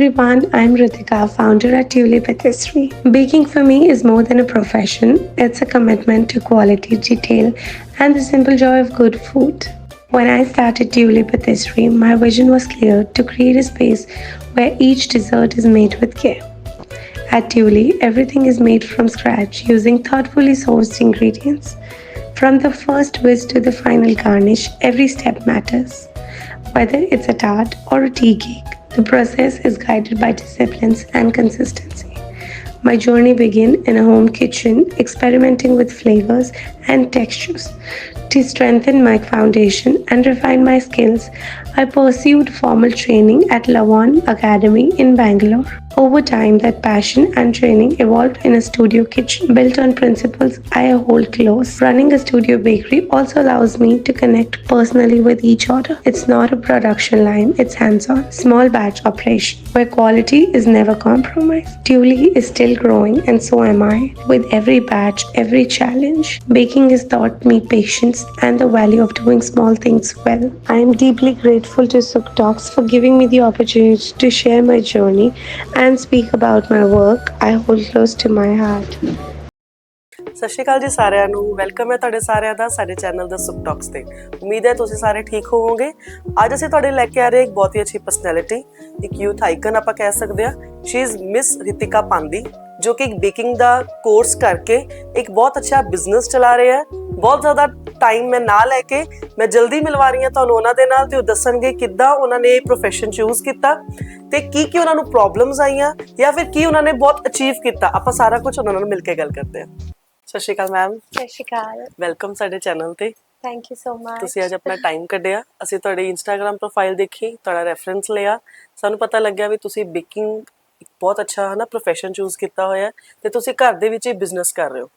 Everyone, I'm Ritika, founder at Tulip Patisserie. Baking for me is more than a profession, it's a commitment to quality, detail, and the simple joy of good food. When I started Tulip Patisserie, my vision was clear to create a space where each dessert is made with care. At Tulip, everything is made from scratch using thoughtfully sourced ingredients. From the first whisk to the final garnish, every step matters. Whether it's a tart or a tea cake, the process is guided by disciplines and consistency. My journey began in a home kitchen, experimenting with flavors and textures. To strengthen my foundation and refine my skills, I pursued formal training at Lawan Academy in Bangalore. Over time, that passion and training evolved in a studio kitchen built on principles I hold close. Running a studio bakery also allows me to connect personally with each order. It's not a production line, it's hands-on, small batch operation where quality is never compromised. Tuli is still growing and so am I. With every batch, every challenge, baking has taught me patience and the value of doing small things well. I am deeply grateful to Suk Talks for giving me the opportunity to share my journey and speak about my work I hold close to my heart. ਸਤਿ ਸ਼੍ਰੀ ਅਕਾਲ ਜੀ ਸਾਰਿਆਂ ਨੂੰ welcome ਹੈ ਤੁਹਾਡੇ ਸਾਰਿਆਂ ਦਾ ਸਾਡੇ channel ਦਾ ਸੁਖ talks ਤੇ ਉਮੀਦ ਹੈ ਤੁਸੀਂ ਸਾਰੇ ਠੀਕ ਹੋਵੋਗੇ ਅੱਜ ਅਸੀਂ ਤੁਹਾਡੇ ਲੈ ਕੇ ਆ ਰਹੇ ਇੱਕ ਬਹੁਤ ਹੀ ਅੱਛੀ ਪਰਸਨੈਲਿਟੀ ਇੱਕ ਯੂਥ ਆਈਕਨ ਆਪਾਂ ਕਹਿ ਸਕਦੇ ਆ ਸ਼ੀ ਇਜ਼ ਮਿਸ ਰਿਤਿਕਾ ਪਾਂਦੀ ਜੋ ਕਿ ਇੱਕ ਬੇਕਿੰਗ ਦਾ ਕੋਰਸ ਕਰਕੇ ਇੱਕ ਬਹੁਤ ਅੱਛਾ ਬਿਜ਼ਨਸ ਚਲਾ ਰਹੇ ਹੈ ਬਹੁਤ ਜ਼ਿਆਦਾ ਟਾਈਮ ਮੈਂ ਨਾ ਲੈ ਕੇ ਮੈਂ ਜਲਦੀ ਮਿਲਵਾ ਰਹੀ ਹਾਂ ਤੁਹਾਨੂੰ ਉਹਨਾਂ ਦੇ ਨਾਲ ਤੇ ਉਹ ਦੱਸਣਗੇ ਕਿੱਦਾਂ ਉਹਨਾਂ ਨੇ ਇਹ ਪ੍ਰੋਫੈਸ਼ਨ ਚੂਜ਼ ਕੀਤਾ ਤੇ ਕੀ ਉਹਨਾਂ ਨੂੰ ਪ੍ਰੋਬਲਮਸ ਆਈਆਂ ਜਾਂ ਫਿਰ ਕੀ ਉਹਨਾਂ ਨੇ ਬਹੁਤ ਅਚੀਵ ਕੀਤਾ ਆਪਾਂ ਸਾਰਾ ਕੁਝ ਉਹਨਾਂ ਨਾਲ ਮਿਲ ਕੇ ਗੱਲ ਕਰਦੇ ਹਾਂ ਸਤਿ ਸ਼੍ਰੀ ਅਕਾਲ ਮੈਮ ਸਤਿ ਸ਼੍ਰੀ ਅਕਾਲ ਵੈਲਕਮ ਸਾਡੇ ਚੈਨਲ ਤੇ ਥੈਂਕ ਯੂ ਸੋ ਮਚ ਤੁਸੀਂ ਅੱਜ ਆਪਣਾ ਟਾਈਮ ਕੱਢਿਆ ਅਸੀਂ ਤੁਹਾਡੀ ਇੰਸਟਾਗ੍ਰam ਪ੍ਰੋਫਾਈਲ ਦੇਖੀ ਤੁਹਾਡਾ ਰੈਫਰੈਂਸ ਲਿਆ ਸਾਨੂੰ ਪਤਾ ਲੱਗਿਆ ਵੀ ਤੁਸੀਂ ਬੇਕਿੰਗ ਬਹੁਤ ਅੱਛਾ ਹਨਾ ਪ੍ਰੋਫੈਸ਼ਨ ਚੂਜ਼ ਕੀਤਾ ਹੋਇਆ ਤੇ ਤੁਸੀਂ ਘਰ ਦੇ ਵਿੱਚ ਹੀ ਬਿਜ਼ਨਸ ਕਰ ਰਹੇ ਹੋ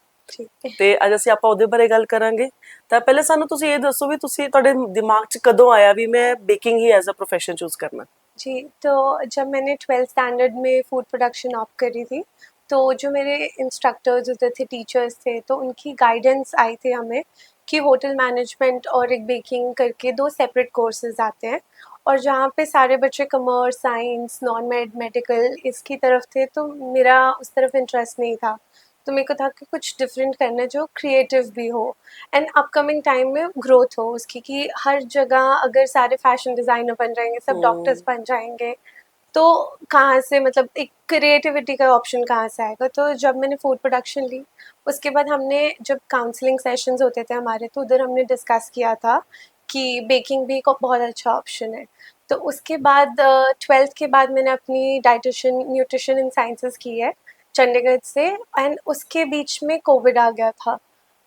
ਤੇ ਅੱਜ ਅਸੀਂ ਆਪਾਂ ਉਹਦੇ ਬਾਰੇ ਗੱਲ ਕਰਾਂਗੇ ਤਾਂ ਪਹਿਲੇ ਸਾਨੂੰ ਤੁਸੀਂ ਇਹ ਦੱਸੋ ਵੀ ਤੁਸੀਂ ਤੁਹਾਡੇ ਦਿਮਾਗ 'ਚ ਕਦੋਂ ਆਇਆ ਵੀ ਮੈਂ बेकिंग ही एज अ प्रोफेशन चूज करना जी तो जब मैंने 12th स्टैंडर्ड में फूड प्रोडक्शन ऑप्ट करी थी तो जो मेरे इंस्ट्रक्टर्स होते थे टीचर्स थे तो उनकी गाइडेंस आई थी हमें कि होटल मैनेजमेंट और एक बेकिंग करके दो सेपरेट कोर्सेज आते हैं और जहाँ पे सारे बच्चे कॉमर्स साइंस नॉन मेडिकल इसकी तरफ थे तो मेरा उस तरफ इंटरेस्ट नहीं था तो मेरे को था कि कुछ डिफरेंट करना जो क्रिएटिव भी हो एंड अपकमिंग टाइम में ग्रोथ हो उसकी कि हर जगह अगर सारे फैशन डिज़ाइनर बन जाएंगे सब डॉक्टर्स बन जाएंगे तो कहाँ से मतलब एक क्रिएटिविटी का ऑप्शन कहाँ से आएगा तो जब मैंने फूड प्रोडक्शन ली उसके बाद हमने जब काउंसलिंग सेशंस होते थे हमारे तो उधर हमने डिस्कस किया था कि बेकिंग भी एक बहुत अच्छा ऑप्शन है तो उसके बाद 12th के बाद मैंने अपनी डाइटिशियन न्यूट्रिशन इन साइंसेस की है चंडीगढ़ से एंड उसके बीच में कोविड आ गया था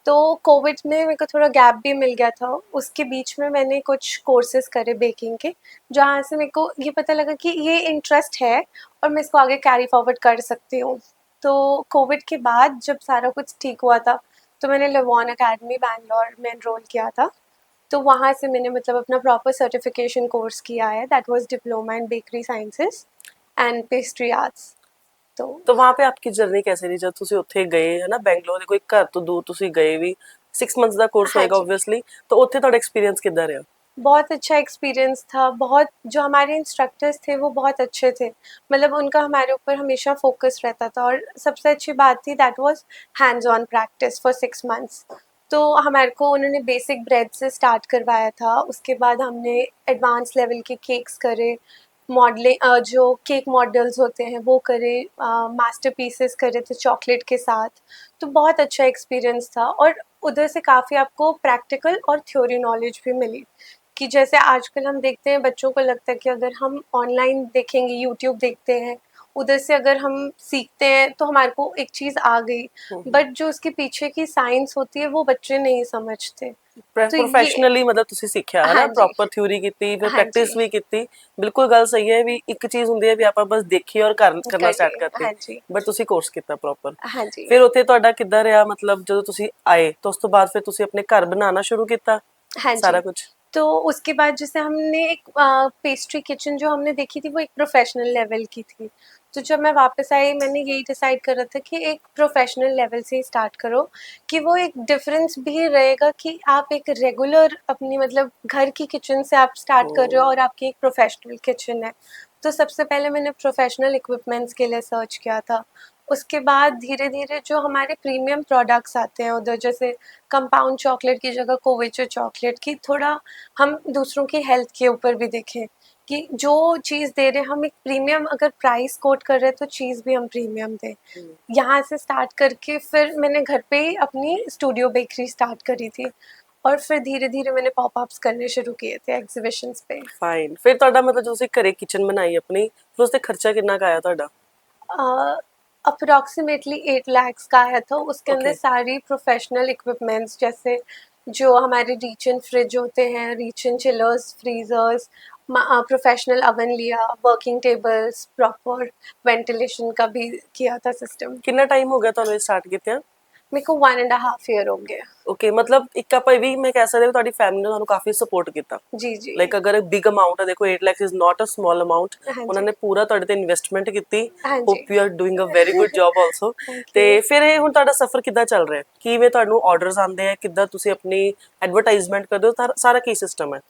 तो कोविड में मेरे को थोड़ा गैप भी मिल गया था उसके बीच में मैंने कुछ कोर्सेज करे बेकिंग के जहाँ से मेरे को ये पता लगा कि ये इंटरेस्ट है और मैं इसको आगे कैरी फॉरवर्ड कर सकती हूँ तो कोविड के बाद जब सारा कुछ ठीक हुआ था तो मैंने लवान अकेडमी बैंगलोर में एनरोल किया था तो वहाँ से मैंने मतलब अपना प्रॉपर सर्टिफिकेशन कोर्स किया है that was diploma in bakery sciences and pastry arts तो वहाँ पे आपकी जर्नी कैसे रही जब ਤੁਸੀਂ ਉੱਥੇ ਗਏ ਹੈ ਨਾ ਬੈਂਗਲੌਰ ਕੋਈ ਘਰ ਤੋਂ ਦੂਰ ਤੁਸੀਂ ਗਏ ਵੀ 6 मंथ्स ਦਾ ਕੋਰਸ ਹੋਏਗਾ ऑब्वियसली तो ਉੱਥੇ ਤੁਹਾਡਾ एक्सपीरियंस ਕਿੱਦਾਂ ਰਿਹਾ बहुत अच्छा एक्सपीरियंस था बहुत जो हमारे इंस्ट्रक्टर्स थे वो बहुत अच्छे थे मतलब उनका हमारे ऊपर हमेशा फोकस रहता था और सबसे अच्छी बात थी that was hands on practice for 6 months तो हमारे को उन्होंने बेसिक ब्रेड से स्टार्ट करवाया था उसके बाद हमने एडवांस लेवल के केक्स करे मॉडलिंग जो केक मॉडल्स होते हैं वो करे मास्टर पीसेस करे थे चॉकलेट के साथ तो बहुत अच्छा एक्सपीरियंस था और उधर से काफ़ी आपको प्रैक्टिकल और थ्योरी नॉलेज भी मिली कि जैसे आजकल हम देखते हैं बच्चों को लगता है कि अगर हम ऑनलाइन देखेंगे यूट्यूब देखते हैं उधर से अगर हम सीखते हैं तो हमारे को एक चीज़ आ गई बट जो उसके पीछे की साइंस होती है वो बच्चे नहीं समझते ਪ੍ਰੋਫੈਸ਼ਨਲੀ ਮਤਲਬ ਤੁਸੀਂ ਸਿੱਖਿਆ ਹੈ ਨਾ ਪ੍ਰੋਪਰ ਥਿਊਰੀ ਕੀਤੀ ਫਿਰ ਪ੍ਰੈਕਟਿਸ ਵੀ ਕੀਤੀ ਬਿਲਕੁਲ ਗੱਲ ਸਹੀ ਹੈ ਵੀ ਇੱਕ ਚੀਜ਼ ਹੁੰਦੀ ਹੈ ਵੀ ਆਪਾਂ ਬਸ ਦੇਖੀਏ ਔਰ ਕਰਨਾ ਸਟਾਰਟ ਕਰਤੇ ਬਟ ਤੁਸੀਂ ਕੋਰਸ ਕੀਤਾ ਪ੍ਰੋਪਰ ਫਿਰ ਉੱਥੇ ਤੁਹਾਡਾ ਕਿੱਦਾਂ ਰਿਹਾ ਮਤਲਬ ਜਦੋਂ ਤੁਸੀਂ ਆਏ ਤਾਂ ਉਸ ਤੋਂ ਬਾਅਦ ਫਿਰ ਤੁਸੀਂ ਆਪਣੇ ਘਰ ਬਣਾਉਣਾ ਸ਼ੁਰੂ ਕੀਤਾ ਸਾਰਾ ਕੁਝ तो उसके बाद जैसे हमने एक पेस्ट्री किचन जो हमने देखी थी वो एक प्रोफेशनल लेवल की थी तो जब मैं वापस आई मैंने यही डिसाइड करा था कि एक प्रोफेशनल लेवल से ही स्टार्ट करो कि वो एक डिफरेंस भी रहेगा कि आप एक रेगुलर अपनी मतलब घर की किचन से आप स्टार्ट कर रहे हो और आपकी एक प्रोफेशनल किचन है तो सबसे पहले मैंने प्रोफेशनल इक्विपमेंट्स के लिए सर्च किया था। उसके बाद धीरे धीरे जो हमारे प्रीमियम प्रोडक्ट्स आते हैं उधर, जैसे कंपाउंड चॉकलेट की जगह कोविचो चॉकलेट की, थोड़ा हम दूसरों की हेल्थ के ऊपर भी देखें कि जो चीज़ दे रहे हैं हम एक प्रीमियम, अगर प्राइस कोट कर रहे हैं तो चीज़ भी हम प्रीमियम दें। यहाँ से स्टार्ट करके फिर मैंने घर पे ही अपनी स्टूडियो बेकरी स्टार्ट करी थी और फिर धीरे धीरे मैंने पॉपअप्स करने शुरू किए थे एग्जीबिशंस पे। ਫਾਈਨ ਫਿਰ ਤੁਹਾਡਾ ਮਤਲਬ ਤੁਸੀਂ ਘਰੇ ਕਿਚਨ ਬਣਾਈ ਆਪਣੀ, ਫਿਰ ਉਸ ਤੇ ਖਰਚਾ ਕਿੰਨਾ ਕੁ ਆਇਆ ਤੁਹਾਡਾ? अप्रॉक्सीमेटली 8 lakhs का आया था। उसके अंदर Okay. सारी प्रोफेशनल इक्विपमेंट्स, जैसे जो हमारे रीच इन फ्रिज होते हैं, रीच इन चिलर्स, फ्रीजर्स, प्रोफेशनल ओवन लिया, वर्किंग टेबल्स, प्रॉपर वेंटिलेशन का भी किया था सिस्टम। ਕਿੰਨਾ ਟਾਈਮ ਹੋ ਗਿਆ ਤੁਹਾਨੂੰ ਇਹ ਸਟਾਰਟ ਕੀਤਿਆਂ? मेरे को 1.5 year हो गया। ਓਕੇ, ਮਤਲਬ ਇੱਕ ਆਪਾਂ ਇਹ ਵੀ ਮੈਂ ਕਹਿ ਸਕਦੇ ਹਾਂ ਤੁਹਾਡੀ ਫੈਮਿਲੀ ਨੇ ਤੁਹਾਨੂੰ ਕਾਫੀ ਸਪੋਰਟ ਕੀਤਾ। जी जी। ਲਾਈਕ ਅਗਰ ਬਿਗ ਅਮਾਉਂਟ ਹੈ, ਦੇਖੋ 8 lakh is not a small amount, ਹਾਂਜੀ। ਉਹਨਾਂ ਨੇ ਪੂਰਾ ਤੁਹਾਡੇ ਤੇ ਇਨਵੈਸਟਮੈਂਟ ਕੀਤੀ। ਹਾਂਜੀ। Hope you are doing a very good job also. Thank you। ਤੇ ਫਿਰ ਇਹ ਹੁਣ ਤੁਹਾਡਾ ਸਫ਼ਰ ਕਿੱਦਾਂ ਚੱਲ ਰਿਹਾ ਹੈ? ਕਿਵੇਂ ਤੁਹਾਨੂੰ ਆਰਡਰਸ ਆਉਂਦੇ ਆ, ਕਿੱਦਾਂ ਤੁਸੀਂ ਆਪਣੀ ਐਡਵਰਟਾਈਜ਼ਮੈਂਟ ਕਰਦੇ ਹੋ, ਸਾਰਾ ਕੀ ਸਿਸਟਮ ਹੈ?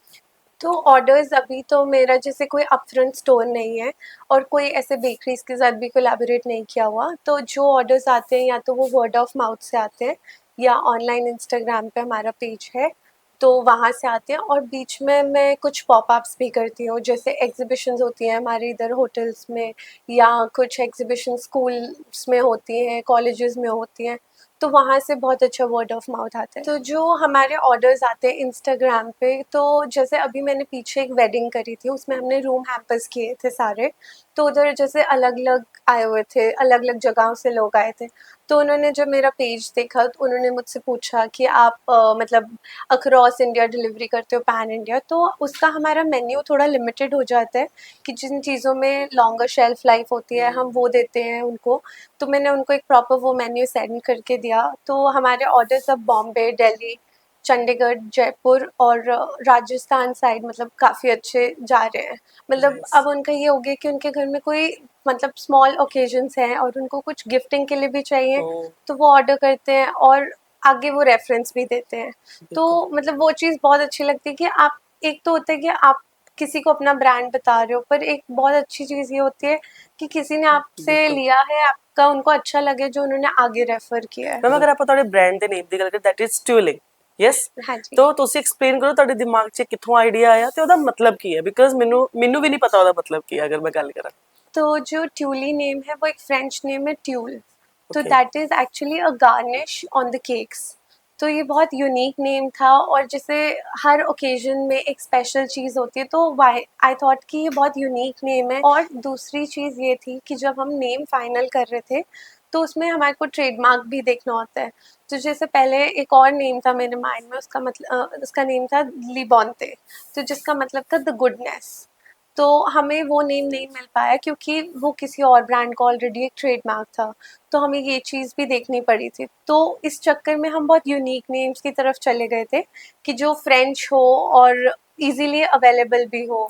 तो ऑर्डर्स अभी तो मेरा जैसे कोई अपफ्रंट स्टोर नहीं है और कोई ऐसे बेकरीज के साथ भी कोलैबोरेट नहीं किया हुआ, तो जो ऑर्डर्स आते हैं या तो वो वर्ड ऑफ माउथ से आते हैं या ऑनलाइन इंस्टाग्राम पे हमारा पेज है तो वहाँ से आते हैं। और बीच में मैं कुछ पॉपअप्स भी करती हूँ, जैसे एग्जीबिशंस होती हैं हमारे इधर होटल्स में, या कुछ एग्जीबिशन स्कूल्स में होती हैं, कॉलेजेस में होती हैं, तो वहाँ से बहुत अच्छा वर्ड ऑफ माउथ आता है। तो जो हमारे ऑर्डर्स आते हैं इंस्टाग्राम पे, तो जैसे अभी मैंने पीछे एक वेडिंग करी थी, उसमें हमने रूम हैम्पर्स किए थे सारे, तो उधर जैसे अलग अलग आए हुए थे, अलग अलग जगहों से लोग आए थे, तो उन्होंने जब मेरा पेज देखा तो उन्होंने मुझसे पूछा कि आप मतलब अक्रॉस इंडिया डिलीवरी करते हो, पैन इंडिया, तो उसका हमारा मेन्यू थोड़ा लिमिटेड हो जाता है कि जिन चीज़ों में लॉन्गर शेल्फ लाइफ होती है हम वो देते हैं उनको। तो मैंने उनको एक प्रॉपर वो मेन्यू सेंड करके दिया, तो हमारे ऑर्डर्स अब बॉम्बे, दिल्ली, चंडीगढ़, जयपुर और राजस्थान साइड मतलब काफ़ी अच्छे जा रहे हैं। मतलब Nice. अब उनका ये हो गया कि उनके घर में कोई मतलब स्मॉल ओकेजन्स हैं और उनको कुछ गिफ्टिंग के लिए भी चाहिए, Oh. तो वो ऑर्डर करते हैं और आगे वो रेफरेंस भी देते हैं। तो मतलब वो चीज़ बहुत अच्छी लगती है कि आप, एक तो होता है कि आप किसी को अपना ब्रांड बता रहे हो, पर एक बहुत अच्छी चीज़ ये होती है कि किसी ने आपसे लिया है, आपका उनको अच्छा लगे जो उन्होंने आगे रेफर किया है। ਮੈਮ ਅਗਰ ਆਪਾਂ ਤੁਹਾਡੇ ਬ੍ਰਾਂਡ ਦੇ ਨੇਮ ਦੀ ਗੱਲ ਕਰੀਏ, ਦੈਟ ਇਜ਼ ਟਿਊਲਿੰਗ, ਯੈਸ? ਹਾਂਜੀ। ਤਾਂ ਤੁਸੀਂ ਐਕਸਪਲੇਨ ਕਰੋ ਤੁਹਾਡੇ ਦਿਮਾਗ 'ਚ ਕਿੱਥੋਂ ਆਈਡੀਆ ਆਇਆ ਤੇ ਉਹਦਾ ਮਤਲਬ ਕੀ ਹੈ, ਬਿਕਾਜ਼ ਮੈਨੂੰ ਵੀ ਨਹੀਂ ਪਤਾ ਉਹਦਾ ਮਤਲਬ ਕੀ ਹੈ ਅਗਰ ਮੈਂ ਗੱਲ ਕਰਾਂ। तो जो ट्यूली नेम है वो एक फ्रेंच नेम है, ट्यूल, तो Okay. That is actually a garnish on the cakes. तो ये बहुत यूनिक नेम था और जैसे हर ओकेजन में एक स्पेशल चीज़ होती है, तो आई थॉट कि ये बहुत यूनिक नेम है। और दूसरी चीज़ ये थी कि जब हम नेम फाइनल कर रहे थे तो उसमें हमारे को ट्रेडमार्क भी देखना होता है। तो जैसे पहले एक और नेम था मेरे माइंड में, उसका मतलब उसका नेम था लिबॉन्ते, तो जिसका मतलब था द गुडनेस। तो हमें वो नेम नहीं मिल पाया क्योंकि वो किसी और ब्रांड का ऑलरेडी एक ट्रेडमार्क था, तो हमें ये चीज़ भी देखनी पड़ी थी। तो इस चक्कर में हम बहुत यूनिक नेम्स की तरफ चले गए थे कि जो फ्रेंच हो और इजीली अवेलेबल भी हो।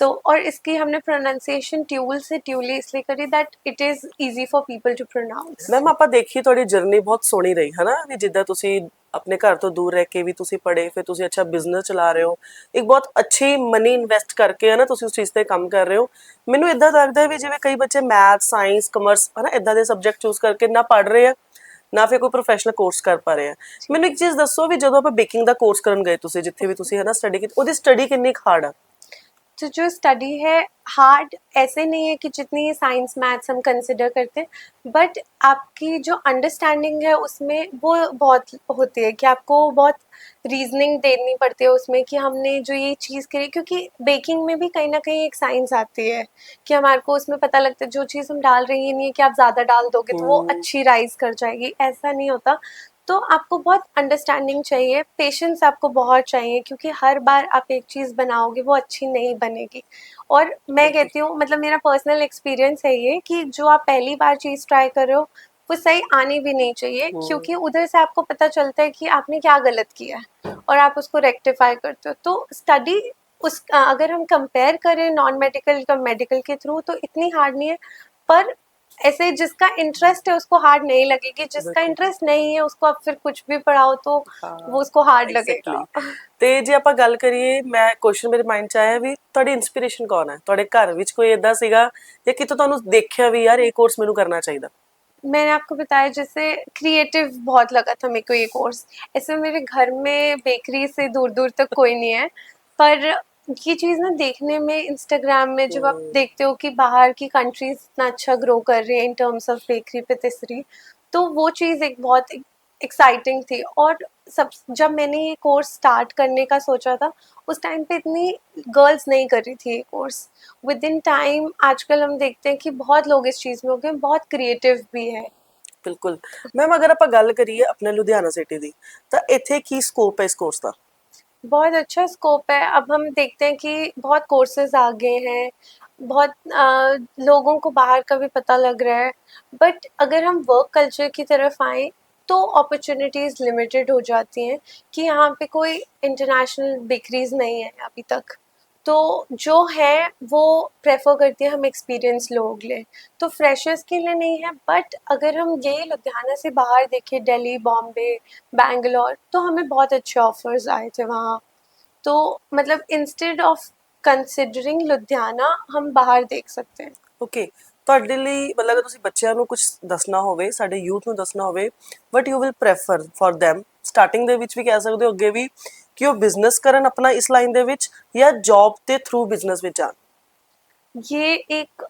तो और इसकी हमने प्रोनाउंसिएशन ट्यूल से ट्यूली इसलिए करी that it is easy for people to pronounce. Ma'am ਆਪਾਂ ਦੇਖੀ ਤੁਹਾਡੀ ਜਰਨੀ ਬਹੁਤ ਸੋਹਣੀ ਰਹੀ ਹੈ ਨਾ, ਵੀ ਜਿੱਦਾਂ ਤੁਸੀਂ ਆਪਣੇ ਘਰ ਤੋਂ ਦੂਰ ਰਹਿ ਕੇ ਵੀ ਤੁਸੀਂ ਪੜ੍ਹੇ, ਫਿਰ ਤੁਸੀਂ ਅੱਛਾ ਬਿਜ਼ਨਸ ਚਲਾ ਰਹੇ ਹੋ, ਇੱਕ ਬਹੁਤ ਅੱਛੀ ਮਨੀ ਇਨਵੈਸਟ ਕਰਕੇ ਹੈ ਨਾ ਤੁਸੀਂ ਉਸ ਚੀਜ਼ ਤੇ ਕੰਮ ਕਰ ਰਹੇ ਹੋ। ਮੈਨੂੰ ਇਦਾਂ ਲੱਗਦਾ ਵੀ ਜਿਵੇਂ ਕਈ ਬੱਚੇ ਮੈਥ, ਸਾਇੰਸ, ਕਮਰਸ ਹੈ ਨਾ ਇਦਾਂ ਦੇ ਸਬਜੈਕਟ ਚੂਜ਼ ਕਰਕੇ ਨਾ ਪੜ੍ਹ ਰਹੇ ਆ, ਨਾ ਫਿਰ ਕੋਈ ਪ੍ਰੋਫੈਸ਼ਨਲ ਕੋਰਸ ਕਰ ਪਾ ਰਹੇ ਆ। ਮੈਨੂੰ ਇੱਕ ਚੀਜ਼ ਦੱਸੋ ਵੀ ਜਦੋਂ ਆਪਾਂ ਬੇਕਿੰਗ ਦਾ ਕੋਰਸ ਕਰਨ ਗਏ ਤੁਸੀਂ ਜਿੱਥੇ ਵੀ ਤੁਸੀਂ ਹੈ ਨਾ ਸਟੱਡੀ ਕੀਤੀ, ਉਹਦੀ ਸਟੱਡੀ ਕਿੰਨੀ ਹਾਰਡ ਆ? तो जो स्टडी है हार्ड ऐसे नहीं है कि जितनी साइंस मैथ्स हम कंसिडर करते हैं, बट आपकी जो अंडरस्टैंडिंग है उसमें वो बहुत होती है कि आपको बहुत रीजनिंग देनी पड़ती है उसमें कि हमने जो ये चीज़ करी, क्योंकि बेकिंग में भी कहीं ना कहीं एक साइंस आती है कि हमारे को उसमें पता लगता है जो चीज़ हम डाल रही है नहीं है कि आप ज़्यादा डाल दोगे तो वो अच्छी राइज कर जाएगी, ऐसा नहीं होता। तो आपको बहुत अंडरस्टैंडिंग चाहिए, पेशेंस आपको बहुत चाहिए, क्योंकि हर बार आप एक चीज़ बनाओगे वो अच्छी नहीं बनेगी। और मैं कहती हूँ मतलब मेरा पर्सनल एक्सपीरियंस है ये कि जो आप पहली बार चीज़ ट्राई कर रहे हो वो सही आनी भी नहीं चाहिए, क्योंकि उधर से आपको पता चलता है कि आपने क्या गलत किया है और आप उसको रेक्टिफाई करते हो। तो स्टडी अगर हम कंपेयर करें नॉन मेडिकल का मेडिकल के थ्रू तो इतनी हार्ड नहीं है, पर ऐसे जिसका इंटरेस्ट है उसको हार्ड नहीं लगेगी, जिसका बिल्कुल। इंटरेस्ट नहीं है उसको आप फिर कुछ भी पढ़ाओ तो ਹਾਂ वो उसको हार्ड ਐਗਜ਼ੈਕਟਲੀ। लगेगा। ਤੇ ਜੇ ਆਪਾਂ ਗੱਲ ਕਰੀਏ, ਮੈਂ ਕੁਐਸਚਨ ਮੇਰੇ ਮਾਈਂਡ 'ਚ ਆਇਆ ਵੀ ਤੁਹਾਡੀ ਇਨਸਪੀਰੇਸ਼ਨ ਕੌਣ ਹੈ? ਤੁਹਾਡੇ ਘਰ ਵਿੱਚ ਕੋਈ ਏਦਾਂ ਸੀਗਾ ਜਾਂ ਕਿਤੋਂ ਤੁਹਾਨੂੰ ਦੇਖਿਆ ਵੀ ਯਾਰ ਇਹ ਕੋਰਸ ਮੈਨੂੰ करना चाहिए? मैंने आपको बताया जैसे क्रिएटिव बहुत लगा था मेरे को ये कोर्स। ऐसे मेरे घर में बेकरी से दूर दूर तक कोई नहीं है, पर ये चीज़ ना देखने में इंस्टाग्राम में जब आप देखते हो कि बाहर की कंट्रीज इतना अच्छा ग्रो कर रही है इन टर्म्स ऑफ बेकरी पेटिसरी, तो वो चीज़ एक बहुत एक्साइटिंग थी। और सब जब मैंने ये कोर्स स्टार्ट करने का सोचा था उस टाइम पे इतनी गर्ल्स नहीं कर रही थी ये कोर्स। विद इन टाइम आजकल हम देखते हैं कि बहुत लोग इस चीज़ में हो गए, बहुत क्रिएटिव भी है। ਬਿਲਕੁਲ ਮੈਮ, ਅਗਰ ਆਪਾਂ ਗੱਲ ਕਰੀਏ ਆਪਣੇ ਲੁਧਿਆਣਾ ਸਿਟੀ ਦੀ, ਤਾਂ ਇੱਥੇ ਕੀ ਸਕੋਪ ਹੈ ਇਸ ਕੋਰਸ ਦਾ? बहुत अच्छा स्कोप है। अब हम देखते हैं कि बहुत कोर्सेज आ गए हैं, बहुत लोगों को बाहर का भी पता लग रहा है। बट अगर हम वर्क कल्चर की तरफ आएँ तो अपॉर्चुनिटीज़ लिमिटेड हो जाती हैं कि यहाँ पे कोई इंटरनेशनल बेकरीज़ नहीं है अभी तक। तो जो है वो प्रेफर करती है हम एक्सपीरियंस लोग लें, तो फ्रेशर्स के लिए नहीं है। बट अगर हम ये लुधियाना से बाहर देखें, दिल्ली, बॉम्बे, बैंगलोर, तो हमें बहुत अच्छे ऑफर्स आए थे वहाँ। तो मतलब इंस्टेड ऑफ कंसिडरिंग लुधियाना हम बाहर देख सकते हैं। ਓਕੇ, ਤੁਹਾਡੇ ਲਈ ਮਤਲਬ ਅਗਰ ਤੁਸੀਂ ਬੱਚਿਆਂ ਨੂੰ ਕੁਝ ਦੱਸਣਾ ਹੋਵੇ, ਸਾਡੇ ਯੂਥ ਨੂੰ ਦੱਸਣਾ ਹੋਵੇ, ਵਟ you will prefer for them starting ਦੇ ਵਿੱਚ ਵੀ ਕਹਿ ਸਕਦੇ ਹੋ, ਅੱਗੇ ਵੀ, ਕਿ ਉਹ ਬਿਜ਼ਨਸ ਕਰਨ ਆਪਣਾ ਇਸ ਲਾਈਨ ਦੇ ਵਿੱਚ ਜਾਂ ਜੌਬ ਦੇ ਥਰੂ ਬਿਜ਼ਨਸ ਵਿੱਚ ਆਣ? ये एक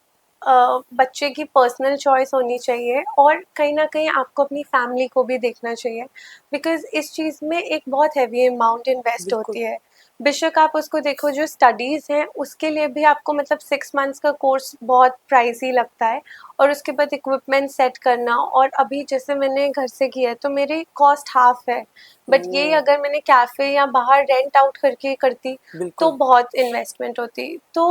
बच्चे की पर्सनल चॉइस होनी चाहिए और कहीं ना कहीं आपको अपनी फैमिली को भी देखना चाहिए, बिकॉज इस चीज़ में एक बहुत हैवी अमाउंट इन्वेस्ट बिल्कुल। होती है। बेशक आप उसको देखो, जो स्टडीज़ हैं उसके लिए भी आपको मतलब 6 मंथ्स का कोर्स बहुत प्राइसी लगता है, और उसके बाद इक्विपमेंट सेट करना। और अभी जैसे मैंने घर से किया है तो मेरी कॉस्ट हाफ है, बट ये अगर मैंने कैफ़े या बाहर रेंट आउट करके करती तो बिल्कुल। बहुत इन्वेस्टमेंट होती। तो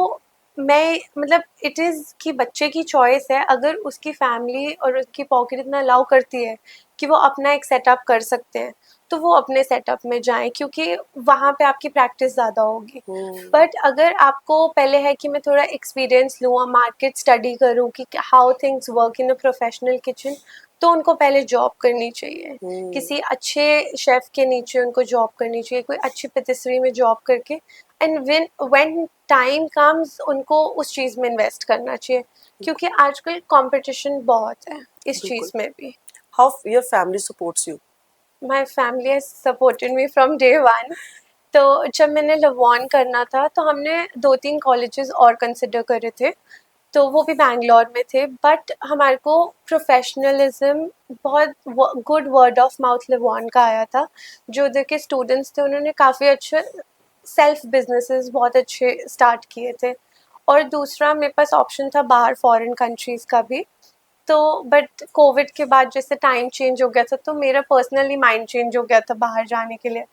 मैं मतलब इट इज़ कि बच्चे की चॉइस है, अगर उसकी फैमिली और उसकी पॉकेट इतना अलाउ करती है कि वो अपना एक सेटअप कर सकते हैं तो वो अपने सेटअप में जाएं, क्योंकि वहाँ पे आपकी प्रैक्टिस ज़्यादा होगी। बट अगर आपको पहले है कि मैं थोड़ा एक्सपीरियंस लूँ, मार्केट स्टडी करूँ कि how things work in a professional kitchen, तो उनको पहले जॉब करनी चाहिए। किसी अच्छे शेफ़ के नीचे उनको जॉब करनी चाहिए, कोई अच्छी पेटिसरी में जॉब करके, एंड व्हेन टाइम कम्स उनको उस चीज़ में इन्वेस्ट करना चाहिए, क्योंकि आजकल कंपटीशन बहुत है इस चीज़ में भी। How your family supports you? My family has supported me from day one. तो जब मैंने लवॉन करना था तो हमने 2-3 कॉलेजेस और कंसिडर करे थे, तो वो भी बैंगलोर में थे। बट हमारे को प्रोफेशनलिज्म बहुत गुड वर्ड ऑफ माउथ लवॉन का आया था। जो उधर के स्टूडेंट्स थे उन्होंने काफ़ी अच्छे सेल्फ बिजनेसेस बहुत अच्छे स्टार्ट किए थे। और दूसरा मेरे पास ऑप्शन था बाहर फॉरेन कंट्रीज़ का भी। तो बट कोविड के बाद जैसे टाइम चेंज हो गया था तो मेरा पर्सनली माइंड चेंज हो गया था बाहर जाने के लिए।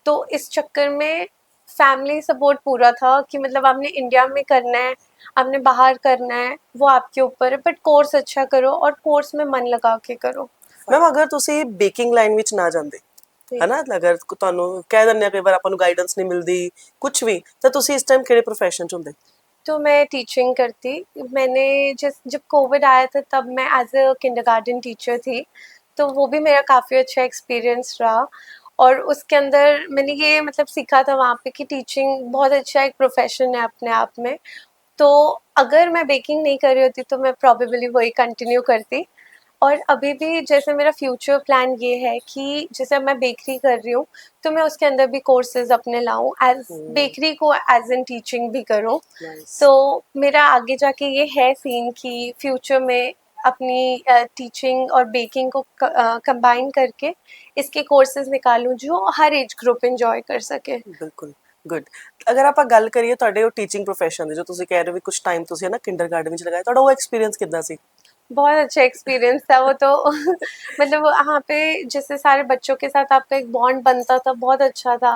तो इस चक्कर में फैमिली सपोर्ट पूरा था कि मतलब आपने इंडिया में करना है, आपने बाहर करना है, वो आपके ऊपर है। बट कोर्स अच्छा करो और कोर्स में मन लगा के करो। ਮੈਮ, ਅਗਰ ਤੁਸੀਂ ਬੇਕਿੰਗ ਲਾਈਨ ਵਿੱਚ ਨਾ ਜਾਂਦੇ, ਹਨਾ, ਅਗਰ ਤੁਹਾਨੂੰ ਕਹਿ ਦਿੰਦੇ ਆ ਕਈ ਵਾਰ ਆਪਾਂ ਨੂੰ ਗਾਈਡੈਂਸ ਨਹੀਂ ਮਿਲਦੀ ਕੁਝ ਵੀ, ਤਾਂ ਤੁਸੀਂ ਇਸ ਟਾਈਮ ਕਿਹੜੇ प्रोफेशन 'ਚ ਹੁੰਦੇ? तो मैं टीचिंग करती। मैंने जब कोविड आया था तब मैं एज अ किंडरगार्टन टीचर थी, तो वो भी मेरा काफ़ी अच्छा एक्सपीरियंस रहा। और उसके अंदर मैंने ये मतलब सीखा था वहाँ पे कि टीचिंग बहुत अच्छा एक प्रोफेशन है अपने आप में। तो अगर मैं बेकिंग नहीं कर रही होती तो मैं प्रॉबेबली वही कंटिन्यू करती। और अभी भी जैसे मेरा फ्यूचर प्लान ये है कि जैसे अब मैं बेकरी कर रही हूँ तो मैं उसके अंदर भी कोर्सेज अपने लाऊं, एज बेकरी को एज एन टीचिंग भी करूँ। तो मेरा आगे जाके ये है सीन कि फ्यूचर में अपनी टीचिंग और बेकिंग को कंबाइन करके इसके कोर्सेज निकालूं जो हर एज ग्रुप इंजॉय कर सके। ਬਿਲਕੁਲ ਗੁੱਡ। ਅਗਰ ਆਪਾਂ ਗੱਲ ਕਰੀਏ ਤੁਹਾਡੇ ਉਹ ਟੀਚਿੰਗ ਪ੍ਰੋਫੈਸ਼ਨ ਦੀ, ਜੋ ਤੁਸੀਂ ਕਹਿ ਰਹੇ ਹੋ ਵੀ ਕੁਝ ਟਾਈਮ ਤੁਸੀਂ ਨਾ ਕਿੰਡਰਗਾਰਟਨ ਵਿੱਚ ਲਗਾਇਆ, ਤੁਹਾਡਾ ਉਹ ਐਕਸਪੀਰੀਅੰਸ ਕਿੱਦਾਂ ਸੀ? बहुत अच्छा एक्सपीरियंस था वो तो मतलब वहाँ पे जैसे सारे बच्चों के साथ आपका एक बॉन्ड बनता था, बहुत अच्छा था।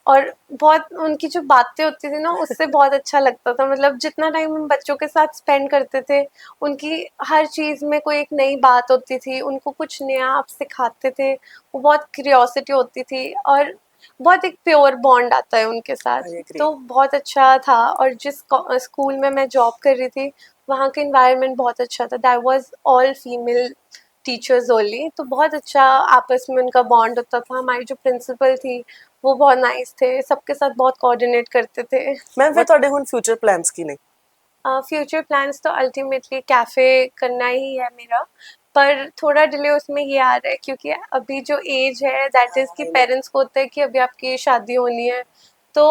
और बहुत उनकी जो बातें होती थी ना उससे बहुत अच्छा लगता था। मतलब जितना टाइम हम बच्चों के साथ स्पेंड करते थे, उनकी हर चीज़ में कोई एक नई बात होती थी, उनको कुछ नया आप सिखाते थे, वो बहुत क्यूरियोसिटी होती थी और बहुत एक प्योर बॉन्ड आता है उनके साथ। I agree. तो बहुत अच्छा था। और जिस स्कूल में मैं जॉब कर रही थी वहाँ का इन्वायरमेंट बहुत अच्छा था, that was all female teachers only, तो बहुत अच्छा आपस में उनका बॉन्ड होता था। हमारी जो प्रिंसिपल थी वो बहुत नाइस थे, सबके साथ बहुत कोऑर्डिनेट करते थे। मैम फिर ਤੁਹਾਡੇ ਹੁਣ ਫਿਊਚਰ ਪਲਾਨਸ ਕੀ ਨੇ? फ्यूचर प्लान्स तो अल्टीमेटली कैफ़े करना ही है मेरा, पर थोड़ा डिले उसमें ये आ रहा है क्योंकि अभी जो एज है दैट इज़ कि पेरेंट्स को होता है कि अभी आपकी शादी होनी है, तो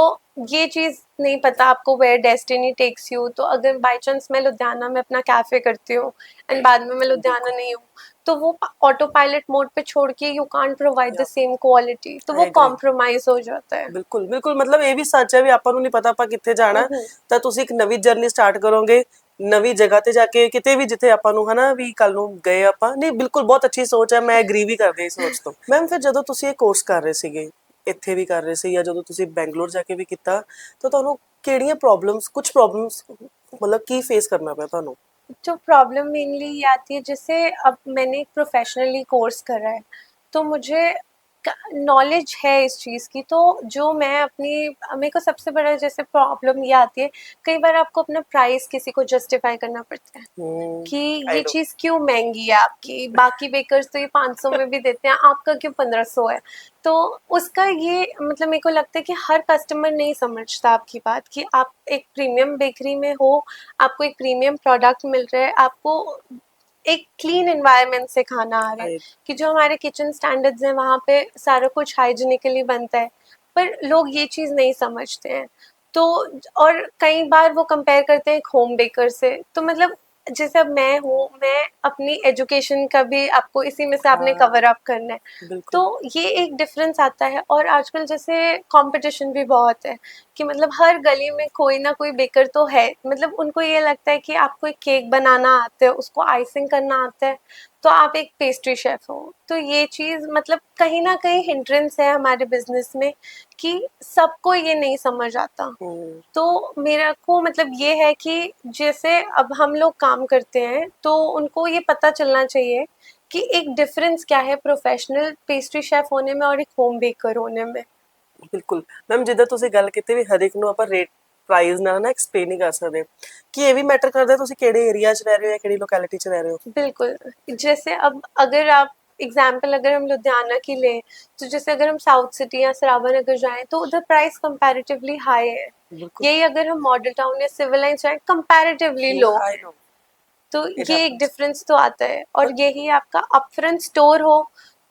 ये चीज़ नहीं पता आपको वेयर डेस्टिनी टेक्स यू। तो अगर बाय चांस मैं लुधियाना में अपना कैफ़े करती हूँ एंड बाद में मैं लुधियाना नहीं हूँ, तो वो ऑटो पायलट मोड पे छोड़ के you can't provide the same quality, तो वो I agree. कॉम्प्रोमाइज़ हो जाता है। ਬਿਲਕੁਲ ਬਿਲਕੁਲ, ਮਤਲਬ ਇਹ ਵੀ ਸੱਚ ਹੈ ਵੀ ਆਪਾਂ ਨੂੰ ਨਹੀਂ ਪਤਾ ਆਪਾਂ ਕਿੱਥੇ ਜਾਣਾ, ਤਾਂ ਤੁਸੀਂ ਇੱਕ ਨਵੀਂ ਜਰਨੀ ਸਟਾਰਟ ਕਰੋਗੇ ਨਵੀਂ ਜਗ੍ਹਾ ਤੇ ਜਾ ਕੇ, ਕਿਤੇ ਵੀ ਜਿੱਥੇ ਆਪਾਂ ਨੂੰ ਹਨਾ ਵੀ ਕੱਲ ਨੂੰ ਗਏ ਆਪਾਂ। ਨਹੀਂ ਬਿਲਕੁਲ ਬਹੁਤ ਅੱਛੀ ਸੋਚ ਹੈ, ਮੈਂ ਐਗਰੀ ਵੀ ਕਰਦੀ ਇਸ ਸੋਚ ਤੋਂ। ਮੈਮ ਫਿਰ ਜਦੋਂ ਤੁਸੀਂ ਇਹ ਕੋਰਸ ਕਰ ਰਹੇ ਸੀਗੇ, ਇੱਥੇ ਵੀ ਕਰ ਰਹੇ ਸੀ ਜਾਂ ਜਦੋਂ ਤੁਸੀਂ ਬੈਂਗਲੌਰ ਜਾ ਕੇ ਵੀ ਕੀਤਾ, ਤਾਂ ਤੁਹਾਨੂੰ ਕਿਹੜੀਆਂ प्रॉब्लम्स, कुछ प्रॉब्लम्स मतलब की फेस करना पाया ਤੁਹਾਨੂੰ? जो प्रॉब्लम मेनली ये आती है, जैसे अब मैंने एक प्रोफेशनली कोर्स करा है, तो मुझे नॉलेज है इस चीज़ की, तो जो मैं अपनी मेरे को सबसे बड़ा जैसे प्रॉब्लम ये आती है, कई बार आपको अपना प्राइस किसी को जस्टिफाई करना पड़ता है कि आई ये नो। चीज़ क्यों महंगी है आपकी, बाकी बेकर्स तो ये 500 में भी देते हैं, आपका क्यों 1500 है। तो उसका ये मतलब मेरे को लगता है कि हर कस्टमर नहीं समझता आपकी बात, कि आप एक प्रीमियम बेकरी में हो, आपको एक प्रीमियम प्रोडक्ट मिल रहा है, आपको एक क्लीन एनवायरनमेंट से खाना आ रहा है, कि जो हमारे किचन स्टैंडर्ड्स हैं वहाँ पे सारा कुछ हाइजीनिकली बनता है, पर लोग ये चीज़ नहीं समझते हैं। तो और कई बार वो कंपेयर करते हैं एक होम बेकर से, तो मतलब जैसे अब मैं हूँ, मैं अपनी एजुकेशन का भी आपको इसी में से आपने कवर अप करना है, बिल्कुल। तो ये एक डिफरेंस आता है। और आजकल जैसे कंपटीशन भी बहुत है, कि मतलब हर गली में कोई ना कोई बेकर तो है, मतलब उनको ये लगता है कि आपको एक केक बनाना आता है, उसको आइसिंग करना आता है, तो आप एक पेस्ट्री शेफ हो। तो ये चीज़ मतलब कहीं ना कहीं हिंड्रेंस है हमारे बिजनेस में, कि सबको ये नहीं समझ आता। तो मेरा को मतलब ये है कि जैसे अब हम लोग काम करते हैं, तो उनको ये पता चलना चाहिए कि एक डिफरेंस क्या है प्रोफेशनल पेस्ट्री शेफ होने में और एक होम बेकर होने में। ਬਿਲਕੁਲ ਮੈਮ, ਜਿੱਦਾਂ ਤੁਸੀਂ ਗੱਲ ਕੀਤੀ ਵੀ ਹਰ ਇੱਕ ਨੂੰ ਆਪਾਂ ਰੇਟ ਪ੍ਰਾਈਸ ਨਾਲ ਨਾ ਐਕਸਪਲੇਨ ਨਹੀਂ ਕਰ ਸਕਦੇ, ਕਿ ਇਹ ਵੀ ਮੈਟਰ ਕਰਦਾ ਤੁਸੀਂ ਕਿਹੜੇ ਏਰੀਆ 'ਚ ਰਹਿ ਰਹੇ ਹੋ ਜਾਂ ਕਿਹੜੀ ਲੋਕੈਲਿਟੀ 'ਚ ਰਹਿ ਰਹੇ ਹੋ? बिल्कुल, जैसे अब अगर आप एग्जाम्पल अगर हम लुधियाना की लें, तो जैसे अगर हम साउथ सिटी या सराबा नगर जाएँ, तो उधर प्राइस कंपैरेटिवली हाई है। बिल्कुल। यही अगर हम मॉडल टाउन या सिविल लाइन्स जाएँ, कंपैरेटिवली लो आई है। नो। तो इट ये एक हैपेंस। डिफरेंस तो आता है। और यही आपका अपफ्रंट स्टोर हो,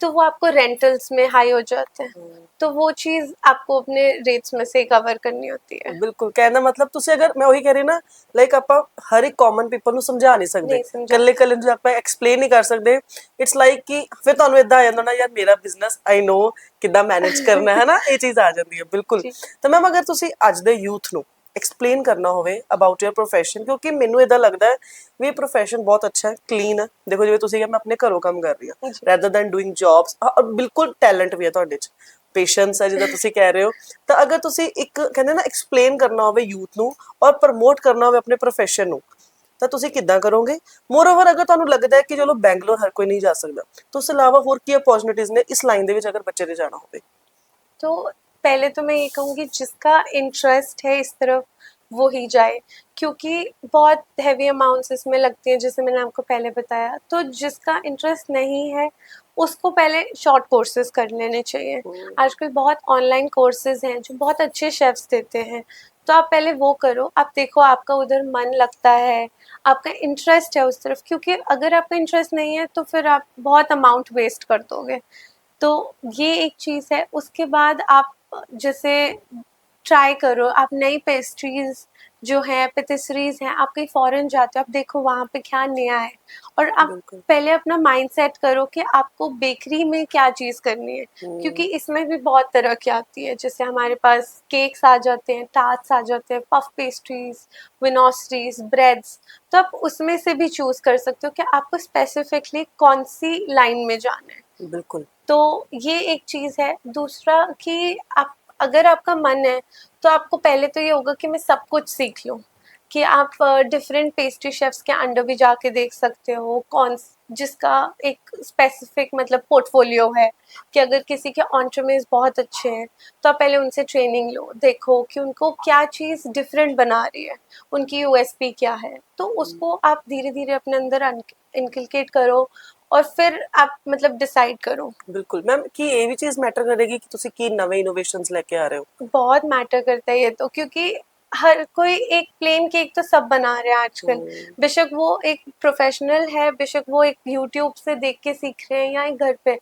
तो वो आपको रेंटल्स में हाई हो जाते हैं, तो वो चीज़ आपको अपने रेट्स में से कवर करनी होती है। ਬਿਲਕੁਲ, ਕਹਿਣ ਦਾ ਮਤਲਬ ਤੁਸੀਂ ਅਗਰ ਮੈਂ ਉਹੀ ਕਹਿ ਰਹੀ ਨਾ, ਲਾਈਕ ਆਪਾਂ ਹਰ ਇੱਕ ਕਾਮਨ ਪੀਪਲ ਨੂੰ ਸਮਝਾ ਨਹੀਂ ਸਕਦੇ, ਨਹੀਂ ਸਮਝਾ ਕੱਲੇ ਕੱਲੇ ਨੂੰ ਆਪਾਂ ਐਕਸਪਲੇਨ ਨਹੀਂ ਕਰ ਸਕਦੇ। ਇਟਸ ਲਾਈਕ ਕਿ ਫਿਰ ਤੁਹਾਨੂੰ ਇਦਾਂ ਆ ਜਾਂਦਾ ਨਾ, ਯਾਰ ਮੇਰਾ ਬਿਜ਼ਨਸ ਆਈ ਨੋ ਕਿੱਦਾਂ ਮੈਨੇਜ ਕਰਨਾ ਹੈ ਨਾ, ਇਹ ਚੀਜ਼ ਆ ਜਾਂਦੀ ਹੈ। ਬਿਲਕੁਲ। ਜੀ। ਤਾਂ ਮੈਮ ਅਗਰ ਤੁਸੀਂ ਅੱਜ ਦੇ ਯੂਥ ਨੂੰ ਐਕਸਪਲੇਨ ਕਰਨਾ ਹੋਵੇ ਅਬਾਊਟ ਯਰ ਪ੍ਰੋਫੈਸ਼ਨ, ਕਿਉਂਕਿ ਮੈਨੂੰ ਇਦਾਂ ਲੱਗਦਾ ਹੈ ਵੀ ਇਹ ਪ੍ਰੋਫੈਸ਼ਨ ਬਹੁਤ ਅੱਛਾ ਹੈ, ਕਲੀਨ ਹੈ। ਦੇਖੋ ਜਿਵੇਂ ਤੁਸੀਂ ਕਿਹਾ ਮੈਂ ਆਪਣੇ ਘਰੋਂ ਕੰਮ ਕਰ ਰਹੀ ਹਾਂ ਰੈਦਰ ਦੈਨ ਡੂਇੰਗ ਜੌਬਸ, ਬਿਲਕੁਲ ਟੈਲੈਂਟ ਵੀ ਹੈ ਤੁਹਾਡੇ 'ਚ, ਪੇਸ਼ੈਂਸ ਹੈ ਜਿੱਦਾਂ ਤੁਸੀਂ ਕਹਿ ਰਹੇ ਹੋ। ਤਾਂ ਅਗਰ ਤੁਸੀਂ ਇੱਕ ਕਹਿੰਦੇ ਨਾ ਐਕਸਪਲੇਨ ਕਰਨਾ ਹੋਵੇ ਯੂਥ ਨੂੰ ਔਰ ਪ੍ਰਮੋਟ ਕਰਨਾ ਹੋਵੇ ਆਪਣੇ ਪ੍ਰੋਫੈਸ਼ਨ ਨੂੰ, ਤਾਂ ਤੁਸੀਂ ਕਿੱਦਾਂ ਕਰੋਗੇ? ਮੋਰਓਵਰ ਅਗਰ ਤੁਹਾਨੂੰ ਲੱਗਦਾ ਹੈ ਕਿ ਚਲੋ ਬੈਂਗਲੌਰ ਹਰ ਕੋਈ ਨਹੀਂ ਜਾ ਸਕਦਾ, ਤਾਂ ਉਸ ਤੋਂ ਇਲਾਵਾ ਹੋਰ ਕੀ ਅਪੋਰਚੁਨਿਟੀਜ਼ ਨੇ ਇਸ ਲਾਈਨ ਦੇ ਵਿੱਚ ਅਗਰ ਬੱਚੇ ਨੇ ਜਾਣਾ ਹੋਵੇ? तो पहले तो मैं ये कहूँगी जिसका इंटरेस्ट है इस तरफ वो ही जाए, क्योंकि बहुत हैवी अमाउंट्स इसमें लगती हैं, जैसे मैंने आपको पहले बताया। तो जिसका इंटरेस्ट नहीं है उसको पहले शॉर्ट कोर्सेज कर लेने चाहिए। आजकल बहुत ऑनलाइन कोर्सेज हैं जो बहुत अच्छे शेफ्स देते हैं, तो आप पहले वो करो। आप देखो आपका उधर मन लगता है, आपका इंटरेस्ट है उस तरफ, क्योंकि अगर आपका इंटरेस्ट नहीं है तो फिर आप बहुत अमाउंट वेस्ट कर दोगे। तो ये एक चीज़ है। उसके बाद आप जैसे ट्राई करो, आप नई पेस्ट्रीज़ जो हैं, पेटिसरीज़ हैं, आप कहीं फ़ॉरेन जाते हो, आप देखो वहाँ पे क्या नया है, और आप बिल्कुल। पहले अपना माइंड सेट करो कि आपको बेकरी में क्या चीज़ करनी है, क्योंकि इसमें भी बहुत तरह की आती है। जैसे हमारे पास केक्स आ जाते हैं, टार्ट्स आ जाते हैं, पफ पेस्ट्रीज़, विनोस्ट्रीज़, ब्रेड्स, तो आप उसमें से भी चूज़ कर सकते हो कि आपको स्पेसिफिकली कौन सी लाइन में जाना है। बिल्कुल। तो ये एक चीज़ है। दूसरा कि आप अगर आपका मन है तो आपको पहले तो ये होगा कि मैं सब कुछ सीख लूँ, कि आप डिफरेंट पेस्ट्री शेफ्स के अंडर भी जाके देख सकते हो कौन जिसका एक स्पेसिफिक मतलब पोर्टफोलियो है, कि अगर किसी के एंट्रेमेस बहुत अच्छे हैं तो आप पहले उनसे ट्रेनिंग लो, देखो कि उनको क्या चीज़ डिफरेंट बना रही है, उनकी यूएसपी क्या है, तो उसको आप धीरे धीरे अपने अंदर इनकलकेट करो और फिर आप मतलब डिसाइड करो। बिल्कुल मैम, कि ये भी चीज़ मैटर करेगी कि ਤੁਸੀਂ ਕੀ ਨਵੇਂ ਇਨੋਵੇशंस लेके आ रहे हो। बहुत मैटर करता है ये तो, क्योंकि हर कोई एक प्लेन केक तो सब बना रहे हैं आजकल, बेशक वो एक प्रोफेशनल है, बेशक वो एक यूट्यूब से देख के सीख रहे हैं या एक घर पे,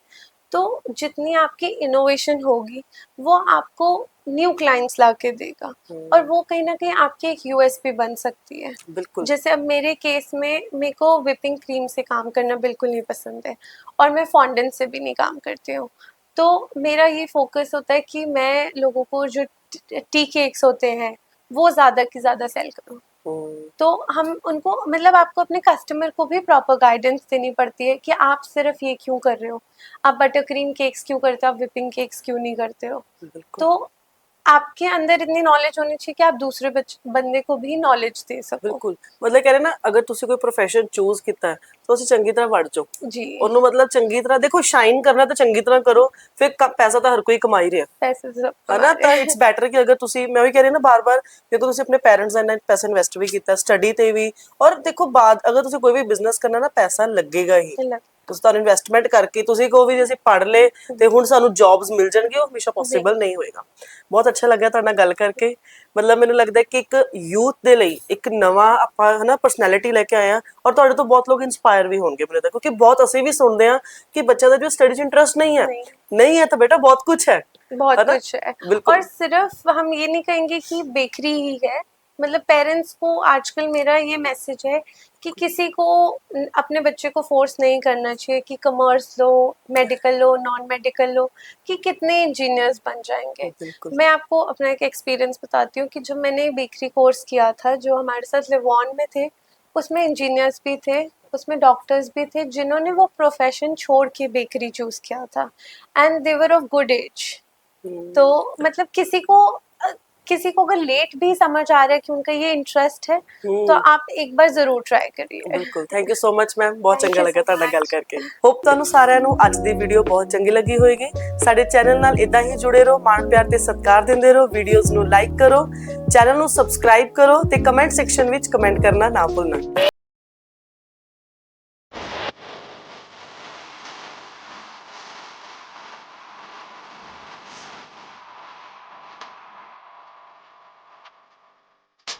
तो जितनी आपकी इनोवेशन होगी वो आपको न्यू क्लाइंट्स ला के देगा और वो कहीं ना कहीं आपकी एक यूएसपी बन सकती है। बिल्कुल। जैसे अब मेरे केस में मेरे को विपिंग क्रीम से काम करना बिल्कुल नहीं पसंद है और मैं फॉन्डेंट से भी नहीं काम करती हूँ, तो मेरा ये फोकस होता है कि मैं लोगों को जो टी केक्स होते हैं वो ज़्यादा की ज़्यादा सेल करूँ। तो हम उनको मतलब आपको अपने कस्टमर को भी प्रॉपर गाइडेंस देनी पड़ती है कि आप सिर्फ ये क्यों कर रहे हो, आप बटर क्रीम केक्स क्यों करते हो, आप विपिंग केक्स क्यों नहीं करते हो। तो आपके अंदर इतनी नॉलेज होनी चाहिए कि आप दूसरे बंदे को भी नॉलेज दे सको। ਬਿਲਕੁਲ, ਮਤਲਬ ਕਹਿ ਰਹੇ ਨਾ, ਅਗਰ ਤੁਸੀਂ ਕੋਈ ਪ੍ਰੋਫੈਸ਼ਨ ਚੂਜ਼ ਕੀਤਾ ਹੈ ਤਾਂ ਤੁਸੀਂ ਚੰਗੀ ਤਰ੍ਹਾਂ ਵੜ ਜਾਓ जी, ਉਹਨੂੰ, ਮਤਲਬ ਚੰਗੀ ਤਰ੍ਹਾਂ ਦੇਖੋ, ਸ਼ਾਈਨ ਕਰਨਾ ਤਾਂ ਚੰਗੀ ਤਰ੍ਹਾਂ ਕਰੋ, ਫਿਰ ਪੈਸਾ ਤਾਂ ਹਰ ਕੋਈ ਕਮਾ ਹੀ ਰਿਹਾ पैसे सब है ना। कमा ਤਾਂ रहे हैं। ਇਟਸ ਬੈਟਰ ਕਿ ਅਗਰ ਤੁਸੀਂ, ਮੈਂ ਉਹੀ ਕਹਿ ਰਹੀ ਨਾ ਬਾਰ-ਬਾਰ, ਦੇਖੋ ਤੁਸੀਂ ਆਪਣੇ ਪੈਰੈਂਟਸ ਦਾ ਇੰਨਾ ਪੈਸਾ ਇਨਵੈਸਟ ਵੀ ਕੀਤਾ ਸਟੱਡੀ ਤੇ ਵੀ, ਔਰ ਦੇਖੋ ਬਾਅਦ ਅਗਰ ਤੁਸੀਂ ਕੋਈ ਵੀ ਬਿਜ਼ਨਸ ਕਰਨਾ ਨਾ, ਪੈਸਾ ਲੱਗੇਗਾ ਹੀ। लग- ਤੁਸੀਂ ਤੁਹਾਨੂੰ ਇਨਵੈਸਟਮੈਂਟ ਕਰਕੇ ਤੁਸੀਂ ਕਹੋ ਵੀ ਜੇ ਅਸੀਂ ਪੜ੍ਹ ਲਏ ਤੇ ਹੁਣ ਸਾਨੂੰ ਜੌਬਸ ਮਿਲ ਜਾਣਗੇ, ਉਹ ਹਮੇਸ਼ਾ ਪੋਸੀਬਲ ਨਹੀਂ ਹੋਏਗਾ। ਬਹੁਤ ਅੱਛਾ ਲੱਗਿਆ ਤੁਹਾਡੇ ਨਾਲ ਗੱਲ ਕਰਕੇ। ਮਤਲਬ ਮੈਨੂੰ ਲੱਗਦਾ ਕਿ ਇੱਕ ਯੂਥ ਦੇ ਲਈ ਇੱਕ ਨਵਾਂ ਆਪਾਂ ਹਨਾ ਪਰਸਨੈਲਿਟੀ ਲੈ ਕੇ ਆਏ ਆ, ਔਰ ਤੁਹਾਡੇ ਤੋਂ ਬਹੁਤ ਲੋਕ ਇੰਸਪਾਇਰ ਵੀ ਹੋਣਗੇ ਮੈਨੂੰ ਲੱਗਦਾ, ਕਿਉਂਕਿ ਬਹੁਤ ਅਸੀਂ ਵੀ ਸੁਣਦੇ ਆ ਕਿ ਬੱਚਿਆਂ ਦਾ ਜੋ ਸਟੱਡੀ 'ਚ ਇੰਟਰਸਟ नहीं है तो बेटा बहुत कुछ है, बहुत ना? कुछ है। बिल्कुल। और सिर्फ हम ये नहीं कहेंगे कि बेकरी ही है, मतलब पेरेंट्स को आजकल मेरा ये मैसेज है कि किसी को अपने बच्चे को फोर्स नहीं करना चाहिए कि कॉमर्स लो, मेडिकल लो, नॉन मेडिकल लो, कि कितने इंजीनियर्स बन जाएंगे। बिल्कुल। मैं आपको अपना एक एक्सपीरियंस बताती हूँ कि जब मैंने बेकरी कोर्स किया था, जो हमारे साथ लिवॉन में थे, उसमें इंजीनियर्स भी थे, उसमें डॉक्टर्स भी थे, जिन्होंने वो प्रोफेशन छोड़ के बेकरी चूज़ किया था and they were of good age. तो मतलब किसी को अगर लेट भी समझ आ रहा है कि उनका ये इंटरेस्ट है, तो आप एक बार ਜ਼ਰੂਰ ਟਰਾਈ ਕਰੀਏ। ਬਿਲਕੁਲ, thank you so much ma'am, ਬਹੁਤ Thank ਚੰਗਾ you ਲੱਗਾ so ਤੁਹਾਡਾ much. ਗੱਲ ਕਰਕੇ। ਹੋਪ ਤੁਹਾਨੂੰ ਸਾਰਿਆਂ ਨੂੰ ਅੱਜ ਦੀ ਵੀਡੀਓ ਬਹੁਤ ਚੰਗੀ ਲੱਗੀ ਹੋਏਗੀ। ਸਾਡੇ ਚੈਨਲ ਨਾਲ ਇਦਾਂ ਹੀ ਜੁੜੇ ਰਹੋ, ਮਾਣ ਪਿਆਰ ਤੇ ਸਤਿਕਾਰ ਦਿੰਦੇ ਰਹੋ, ਵੀਡੀਓਜ਼ ਨੂੰ ਲਾਈਕ ਕਰੋ, ਚੈਨਲ ਨੂੰ ਸਬਸਕ੍ਰਾਈਬ ਕਰੋ ਤੇ ਕਮੈਂਟ ਸੈਕਸ਼ਨ ਵਿੱਚ ਕਮੈਂਟ ਕਰਨਾ ਨਾ ਭੁੱਲਣਾ।